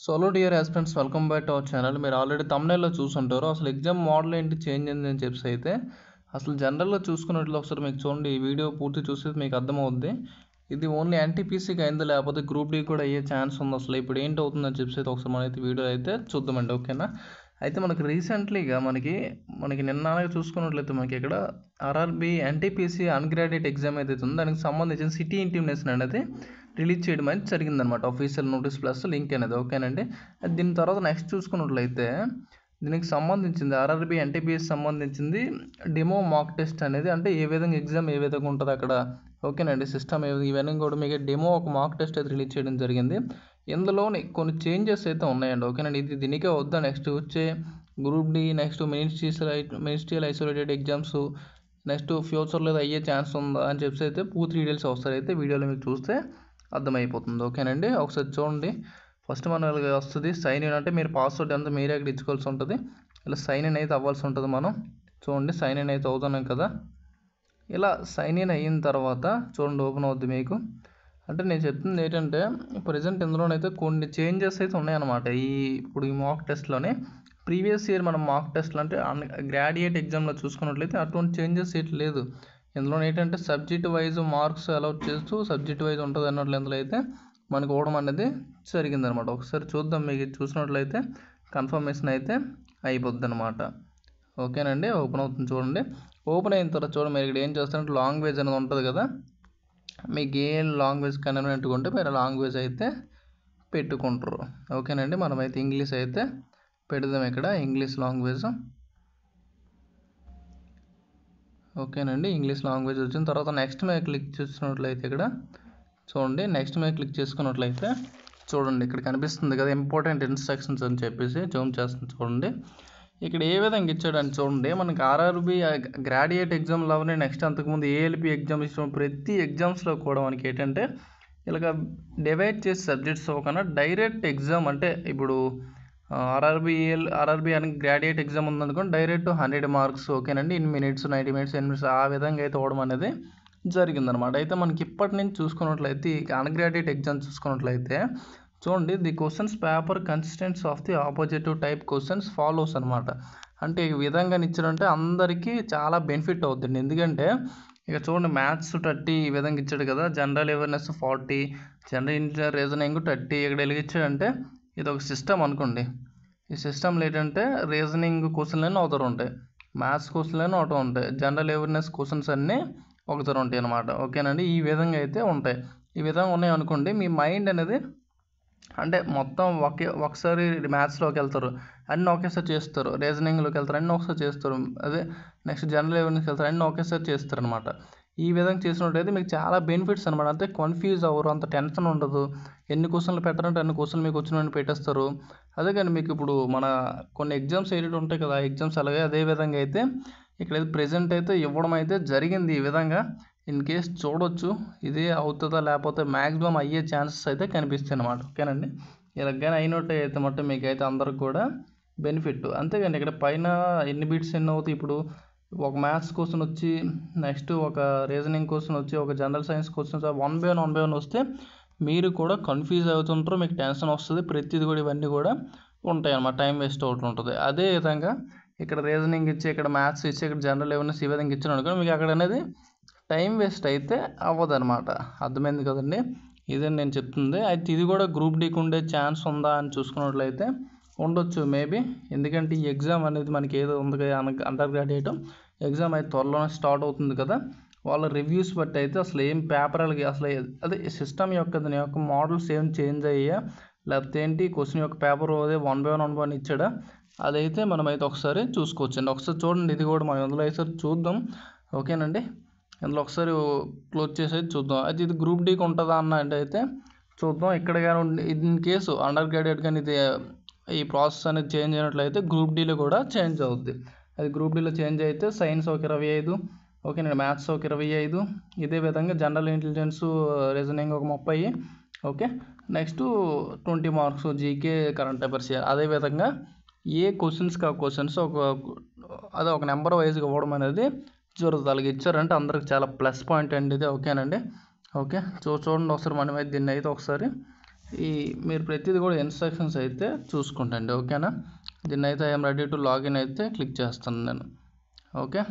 So hello dear aspirants, welcome back to our channel. మీరు already తమ్నైల్లో చూసుంటారు. అసలు exam model ఏంటి చేంజ్ అయింది అని చెప్పేసి అయితే అసలు జనరల్గా చూసుకున్నట్లు ఒకసారి మీకు చూడండి, ఈ వీడియో పూర్తి చూస్తే మీకు అర్థమవుద్ది. ఇది ఓన్లీ ఎన్టీపీసీకి అయింది, లేకపోతే గ్రూప్ డి కూడా అయ్యే ఛాన్స్ ఉంది. అసలు ఇప్పుడు ఏంటి అవుతుందని చెప్పేసి అయితే ఒకసారి మనమైతే వీడియో అయితే చూద్దామండి, ఓకేనా. అయితే మనకి రీసెంట్లీగా మనకి నిన్న చూసుకున్నట్లయితే మనకి ఇక్కడ ఆర్ఆర్బీ ఎన్టీపీసీ అన్గ్రాడ్యుయేట్ ఎగ్జామ్ ఏదైతే ఉందో దానికి సంబంధించిన సిటీ ఇంటిమేషన్ అనేది రిలీజ్ చేయడం అనేది జరిగిందనమాట. ఆఫీషియల్ నోటీస్ ప్లస్ లింక్ అనేది, ఓకేనండి. దీని తర్వాత నెక్స్ట్ చూసుకున్నట్లయితే దీనికి సంబంధించింది ఆర్ఆర్బీ ఎన్టీపీఎస్ సంబంధించింది డెమో మాక్ టెస్ట్ అనేది, అంటే ఏ విధంగా ఎగ్జామ్ ఏ విధంగా ఉంటుంది అక్కడ, ఓకేనండి. సిస్టమ్ ఇవన్నీ కూడా మీకు డెమో ఒక మాక్ టెస్ట్ అయితే రిలీజ్ చేయడం జరిగింది. ఇందులోని కొన్ని చేంజెస్ అయితే ఉన్నాయండి, ఓకేనండి. ఇది దీనికే వద్దా నెక్స్ట్ వచ్చే group D, next ministerial isolated exams, next ఫ్యూచర్లో అయ్యే ఛాన్స్ ఉందా అని చెప్పేసి అయితే పూర్తి డీటెయిల్స్ వస్తాయి. అయితే వీడియోలో మీకు చూస్తే అర్థమైపోతుంది, ఓకేనండి. ఒకసారి చూడండి. ఫస్ట్ మన వస్తుంది సైన్ ఇన్, అంటే మీరు పాస్వర్డ్ అంతా మీరే అక్కడ ఇచ్చుకోవాల్సి ఉంటుంది. ఇలా సైన్ ఇన్ అయితే అవ్వాల్సి ఉంటుంది. మనం చూడండి సైన్ ఇన్ అయితే అవుతున్నాం కదా. ఇలా సైన్ ఇన్ అయిన తర్వాత చూడండి ఓపెన్ అవుద్ది మీకు. అంటే నేను చెప్తుంది ఏంటంటే ప్రజెంట్ ఇందులోనైతే కొన్ని చేంజెస్ అయితే ఉన్నాయన్నమాట. ఇప్పుడు ఈ మాక్ టెస్ట్లోనే ప్రీవియస్ ఇయర్ మనం మాక్ టెస్ట్లు అంటే గ్రాడ్యుయేట్ ఎగ్జామ్లో చూసుకున్నట్లయితే అటువంటి చేంజెస్ ఏటి లేదు. ఇందులో ఏంటంటే సబ్జెక్ట్ వైజ్ మార్క్స్ అలౌట్ చేస్తూ సబ్జెక్ట్ వైజ్ ఉంటుంది అన్నట్లు ఇందులో అయితే మనకు ఇవ్వడం అనేది జరిగిందనమాట. ఒకసారి చూద్దాం, మీకు చూసినట్లయితే కన్ఫర్మేషన్ అయితే అయిపోద్ది అనమాట, ఓకేనండి. ఓపెన్ అవుతుంది చూడండి. ఓపెన్ అయిన తర్వాత చూడండి మీరు ఇక్కడ ఏం చేస్తారంటే లాంగ్వేజ్ అనేది ఉంటుంది కదా, మీకు ఏ లాంగ్వేజ్ కన్వీనియంట్గా ఉంటే మీరు లాంగ్వేజ్ అయితే పెట్టుకుంటారు, ఓకేనండి. మనమైతే ఇంగ్లీష్ అయితే పెడదాం ఇక్కడ, ఇంగ్లీష్ లాంగ్వేజ్, ఓకేనండి. ఇంగ్లీష్ లాంగ్వేజ్ వచ్చిన తర్వాత నెక్స్ట్ మీద క్లిక్ చేసినట్లయితే ఇక్కడ చూడండి, నెక్స్ట్ మీద క్లిక్ చేసుకున్నట్లయితే చూడండి ఇక్కడ కనిపిస్తుంది కదా ఇంపార్టెంట్ ఇన్స్ట్రక్షన్స్ అని చెప్పేసి జూమ్ చేస్తుంది చూడండి. ఇక్కడ ఏ విధంగా ఇచ్చాడని చూడండి, మనకి ఆర్ఆర్బీ గ్రాడ్యుయేట్ ఎగ్జామ్లోనే నెక్స్ట్ అంతకుముందు ఏఎల్పి ఎగ్జామ్ ఇచ్చిన ప్రతి ఎగ్జామ్స్లో కూడా మనకి ఏంటంటే ఇలాగ డివైడ్ చేసి సబ్జెక్ట్స్ ఒకనా డైరెక్ట్ ఎగ్జామ్, అంటే ఇప్పుడు ఆర్ఆర్బీ అని గ్రాడ్యుయేట్ ఎగ్జామ్ ఉందనుకోండి, డైరెక్ట్ 100 మార్క్స్, ఓకేనండి. ఇన్ మినిట్స్ 90 మినిట్స్ 10 మినిట్స్ ఆ విధంగా అయితే ఇవ్వడం అనేది జరిగిందనమాట. అయితే మనకి ఇప్పటి నుంచి చూసుకున్నట్లయితే ఈ అన్గ్రాడ్యుయేట్ ఎగ్జామ్ చూసుకున్నట్లయితే చూడండి, the questions paper consistence of the appositive type questions follows అనమాట. అంటే ఈ విధంగా ఇచ్చాడంటే అందరికీ చాలా బెనిఫిట్ అవుతుంది. ఎందుకంటే ఇక చూడండి మ్యాథ్స్ 30 ఈ విధంగా ఇచ్చాడు కదా, general awareness 40, general engineer reasoning 30 ఇక్కడ ఎలాగిచ్చాడంటే ఇది ఒక సిస్టమ్ అనుకోండి. ఈ సిస్టంలో ఏంటంటే రీజనింగ్ క్వశ్చన్లన్నీ ఒకసారి ఉంటాయి, మ్యాథ్స్ క్వశ్చన్లన్నీ ఒకటి ఉంటాయి, జనరల్ అవేర్నెస్ క్వశ్చన్స్ అన్నీ ఒకసారి ఉంటాయి అనమాట, ఓకేనండి. ఈ విధంగా అయితే ఉంటాయి. ఈ విధంగా ఉన్నాయి అనుకోండి, మీ మైండ్ అనేది అంటే మొత్తం ఒకసారి మ్యాథ్స్లోకి వెళ్తారు, అన్నీ ఒకేసారి చేస్తారు, రీజనింగ్లోకి వెళ్తారు, అన్నీ ఒకసారి చేస్తారు, అదే నెక్స్ట్ జనరల్ అవేర్నెస్కి వెళ్తారు, అన్నీ ఒకేసారి చేస్తారు అనమాట. ఈ విధంగా చేసినట్టయితే మీకు చాలా బెనిఫిట్స్ అనమాట. అంతే కన్ఫ్యూజ్ అవ్వరు, అంత టెన్షన్ ఉండదు. ఎన్ని క్వశ్చన్లు పెట్టారంటే అన్ని క్వశ్చన్లు మీకు వచ్చినవన్నీ పెట్టేస్తారు. అదే కానీ మీకు ఇప్పుడు మన కొన్ని ఎగ్జామ్స్ ఏదైతే ఉంటాయి కదా, ఆ ఎగ్జామ్స్ అలాగే అదే విధంగా అయితే ఇక్కడ ప్రెజెంట్ అయితే ఇవ్వడం అయితే జరిగింది. ఈ విధంగా ఇన్ కేస్ చూడొచ్చు ఇది అవుతుందా లేకపోతే మ్యాక్సిమం అయ్యే ఛాన్సెస్ అయితే కనిపిస్తాయి అనమాట, ఓకేనండి. ఇలాగైనా అయినట్టు అయితే మొత్తం మీకు అయితే అందరికి కూడా బెనిఫిట్. అంతేగాని ఇక్కడ పైన ఎన్ని బిట్స్ ఎన్ని అవుతాయి, ఇప్పుడు ఒక మ్యాథ్స్ క్వశ్చన్ వచ్చి, నెక్స్ట్ ఒక రీజనింగ్ క్వశ్చన్ వచ్చి, ఒక జనరల్ సైన్స్ క్వశ్చన్ 1 by 1 వస్తే మీరు కూడా కన్ఫ్యూజ్ అవుతుంటారు, మీకు టెన్షన్ వస్తుంది, ప్రతిది కూడా ఇవన్నీ కూడా ఉంటాయి అన్నమాట, టైం వేస్ట్ అవుతూ ఉంటుంది. అదే విధంగా ఇక్కడ రీజనింగ్ ఇచ్చి, ఇక్కడ మ్యాథ్స్ ఇచ్చి, ఇక్కడ జనరల్ అవేర్నెస్ ఈ విధంగా ఇచ్చిన అనుకో మీకు అక్కడ అనేది టైం వేస్ట్ అయితే అవ్వదన్నమాట, అర్థమైంది కదండి. ఇదే నేను చెప్తుంది. అయితే ఇది కూడా గ్రూప్ డీకి ఉండే ఛాన్స్ ఉందా అని చూసుకున్నట్లయితే ఉండొచ్చు మేబీ, ఎందుకంటే ఈ ఎగ్జామ్ అనేది మనకి ఏదో ఉంది కదా అండర్ గ్రాడ్యుయేట్ ఎగ్జామ్ అయితే త్వరలోనే స్టార్ట్ అవుతుంది కదా, వాళ్ళ రివ్యూస్ బట్టి అయితే అసలు ఏం పేపర్లకి అసలు అదే సిస్టమ్ యొక్క దాని యొక్క మోడల్స్ ఏం చేంజ్ అయ్యా, లేకపోతే ఏంటి క్వశ్చన్ యొక్క పేపర్ అదే 1 by 1 ఇచ్చాడా, అదైతే మనమైతే ఒకసారి చూసుకోవచ్చండి. ఒకసారి చూడండి, ఇది కూడా మనం ఇందులో అయితే చూద్దాం, ఓకేనండి. ఇందులో ఒకసారి క్లోజ్ చేసి అయితే చూద్దాం. అయితే ఇది గ్రూప్ డీకి ఉంటుందా అన్న అంటే అయితే చూద్దాం. ఇక్కడ కానీ ఇన్ కేసు అండర్ గ్రాడ్యుయేట్ కానీ ఇది ఈ ప్రాసెస్ అనేది చేంజ్ అయినట్లయితే గ్రూప్ డీలో కూడా చేంజ్ అవుద్ది. అది గ్రూప్ డీలో చేంజ్ అయితే సైన్స్ ఒక 25, ఓకేనండి, మ్యాథ్స్ ఒక 25, ఇదే విధంగా జనరల్ ఇంటెలిజెన్స్ రీజనింగ్ ఒక 30, okay, next 20 marks GK current affairs. అదేవిధంగా ఏ క్వశ్చన్స్కి ఆ క్వశ్చన్స్ అదే ఒక నెంబర్ వైజ్గా ఇవ్వడం అనేది జరుగుతుంది. అలాగే ఇచ్చారంటే అందరికి చాలా ప్లస్ పాయింట్ అండి ఇది, ఓకేనండి. ఓకే చూడండి ఒకసారి మనమైతే దీన్ని అయితే ఒకసారి మీరు ప్రతిదీ కూడా ఇన్స్ట్రక్షన్స్ అయితే చూసుకుంటండి, ఓకేనా. దీన్ని అయితే ఐఎమ్ రెడీ టు లాగిన్ అయితే క్లిక్ చేస్తాను నేను. ఓకే,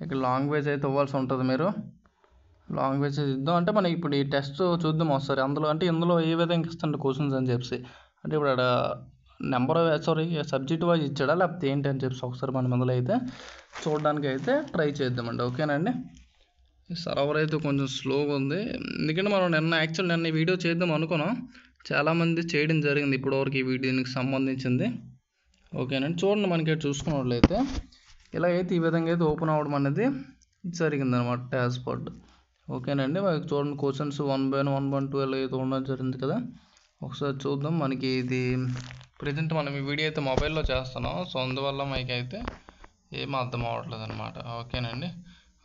ఇక్కడ లాంగ్వేజ్ అయితే ఇవ్వాల్సి ఉంటుంది. మీరు లాంగ్వేజ్ ఇద్దాం అంటే మనం ఇప్పుడు ఈ టెస్ట్ చూద్దాం ఒకసారి. అందులో అంటే ఇందులో ఏ విధంగా ఇస్తాండి క్వశ్చన్స్ అని చెప్పి, అంటే ఇప్పుడు అక్కడ సబ్జెక్ట్ వైజ్ ఇచ్చాడా లేకపోతే ఏంటి అని చెప్పి ఒకసారి మనం ఇందులో అయితే చూడడానికి అయితే ట్రై చేద్దామండి, ఓకేనండి. సర్వర్ అయితే కొంచెం స్లోగా ఉంది, ఎందుకంటే మనం నిన్న ఈ వీడియో చేద్దాం అనుకున్నాం, చాలామంది చేయడం జరిగింది ఇప్పటివరకు ఈ వీడియోకి సంబంధించింది, ఓకేనండి. చూడండి, మనకి చూసుకున్నట్లయితే ఇలాగైతే ఈ విధంగా అయితే ఓపెన్ అవ్వడం అనేది జరిగిందనమాట డాష్బోర్డ్, ఓకేనండి. మనకి చూడండి క్వశ్చన్స్ 1/1 1/2 ఇలా అయితే ఉండడం జరిగింది కదా. ఒకసారి చూద్దాం. మనకి ఇది ప్రజెంట్ మనం ఈ వీడియో అయితే మొబైల్లో చేస్తున్నాం, సో అందువల్ల మనకి అయితే ఏం అర్థం అవ్వట్లేదు అనమాట, ఓకేనండి.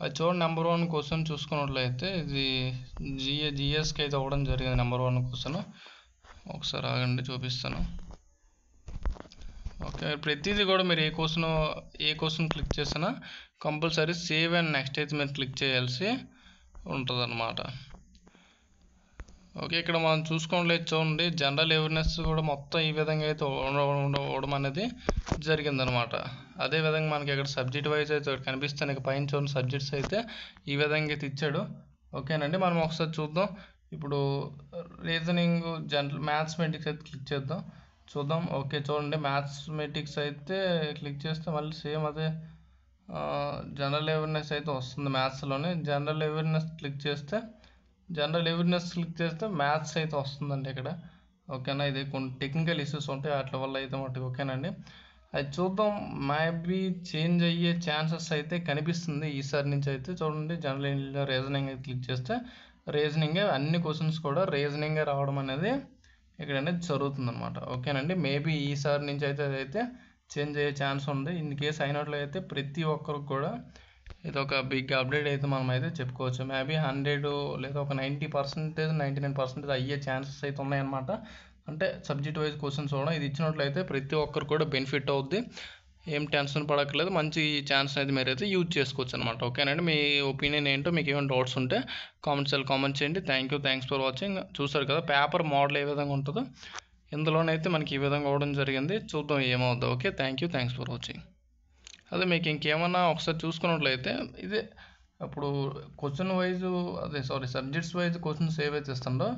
అది చూడండి, నెంబర్ 1 క్వశ్చన్ చూసుకున్నట్లయితే ఇది జిఎస్కి అయితే అవ్వడం జరిగింది నెంబర్ 1 క్వశ్చన్. ఒకసారి ఆగండి చూపిస్తాను. ఓకే, ప్రతిదీ కూడా మీరు ఏ క్వశ్చన్ క్లిక్ చేసినా కంపల్సరీ సేవ్ అండ్ నెక్స్ట్ అయితే మీరు క్లిక్ చేయాల్సి ఉంటుంది అన్నమాట. ఓకే, ఇక్కడ మనం చూసుకోవట్లేదు చూడండి, జనరల్ అవేర్నెస్ కూడా మొత్తం ఈ విధంగా అయితే ఉండడం అనేది జరిగిందనమాట. అదేవిధంగా మనకి ఇక్కడ సబ్జెక్ట్ వైజ్ అయితే కనిపిస్తాను, ఇక పైన చూడండి సబ్జెక్ట్స్ అయితే ఈ విధంగా అయితే ఇచ్చాడు, ఓకేనండి. మనం ఒకసారి చూద్దాం. ఇప్పుడు రీజనింగ్ మ్యాథమెటిక్స్ అయితే క్లిక్ చేద్దాం, చూద్దాం. ఓకే, చూడండి మ్యాథమెటిక్స్ అయితే క్లిక్ చేస్తే మళ్ళీ సేమ్ అదే జనరల్ అవేర్నెస్ అయితే వస్తుంది మ్యాథ్స్లోనే. జనరల్ అవేర్నెస్ క్లిక్ చేస్తే మ్యాథ్స్ అయితే వస్తుందండి ఇక్కడ, ఓకేనా. ఇది కొన్ని టెక్నికల్ ఇష్యూస్ ఉంటాయి వాటి వల్ల అయితే మటుకు, ఓకేనండి. అది చూద్దాం, మేబీ చేంజ్ అయ్యే ఛాన్సెస్ అయితే కనిపిస్తుంది ఈసారి నుంచి అయితే. చూడండి, జనరల్ రీజనింగ్ అయితే క్లిక్ చేస్తే రీజనింగే అన్ని క్వశ్చన్స్ కూడా రీజనింగే రావడం అనేది ఇక్కడ అనేది జరుగుతుంది అనమాట, ఓకేనండి. మేబీ ఈసారి నుంచి అయితే చేంజ్ అయ్యే ఛాన్స్ ఉంది. ఇన్ కేస్ అయినట్లు అయితే ప్రతి ఒక్కరికి కూడా ఇది ఒక బిగ్ అప్డేట్ అయితే మనం అయితే చెప్పుకోవచ్చు. మేబీ 100 లేదా ఒక 90% 99% అయ్యే ఛాన్సెస్ అయితే ఉన్నాయన్నమాట. అంటే సబ్జెక్ట్ వైజ్ క్వశ్చన్స్ చూడడం ఇది ఇచ్చినట్లయితే ప్రతి ఒక్కరు కూడా బెనిఫిట్ అవుద్ది, ఏం టెన్షన్ పడక్కర్లేదు, మంచి ఛాన్స్ అనేది మీరు అయితే యూజ్ చేసుకోవచ్చు అనమాట, ఓకేనండి. మీ ఒపీనియన్ ఏంటో, మీకు ఏమైనా డౌట్స్ ఉంటే కామెంట్ చేయండి. Thanks for watching. చూసారు కదా పేపర్ మోడల్ ఏ విధంగా ఉంటుందో, ఇందులోనైతే మనకి ఈ విధంగా అవ్వడం జరిగింది. చూద్దాం ఏమవుద్దో. Okay, thanks for watching. అదే మీకు ఇంకేమన్నా ఒకసారి చూసుకున్నట్లయితే ఇదే అప్పుడు question wise subjects wise questions ఏవైతే ఇస్తుందో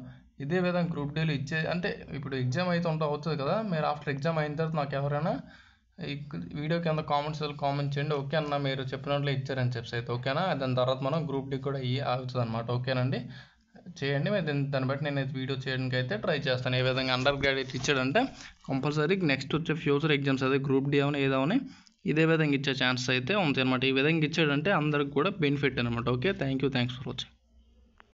ఇదే విధంగా గ్రూప్ డీలు అంటే ఇప్పుడు ఎగ్జామ్ అయితే అవుతుంది కదా. మీరు ఆఫ్టర్ ఎగ్జామ్ అయిన తర్వాత నాకు ఎవరైనా ఈ వీడియో కింద కామెంట్ చేయండి, ఓకే అన్న మీరు చెప్పినట్లు ఇచ్చారని చెప్పి అయితే, ఓకేనా. దాని తర్వాత మనం గ్రూప్ డీ కూడా అవుతుంది అనమాట, ఓకేనండి. చేయండి, దాన్ని బట్టి నేను వీడియో చేయడానికి అయితే ట్రై చేస్తాను. ఏ విధంగా అండర్ గ్రాడ్యుయేట్ ఇచ్చాడంటే కంపల్సరీ నెక్స్ట్ వచ్చే ఫ్యూచర్ ఎగ్జామ్స్ అదే గ్రూప్ డీ ఏమైనా ఏదైనా ఇదే విధంగా ఇచ్చే ఛాన్స్ అయితే ఉంది అనమాట. ఈ విధంగా ఇచ్చాడంటే అందరికి కూడా బెనిఫిట్ అనమాట. Okay, thanks for watching.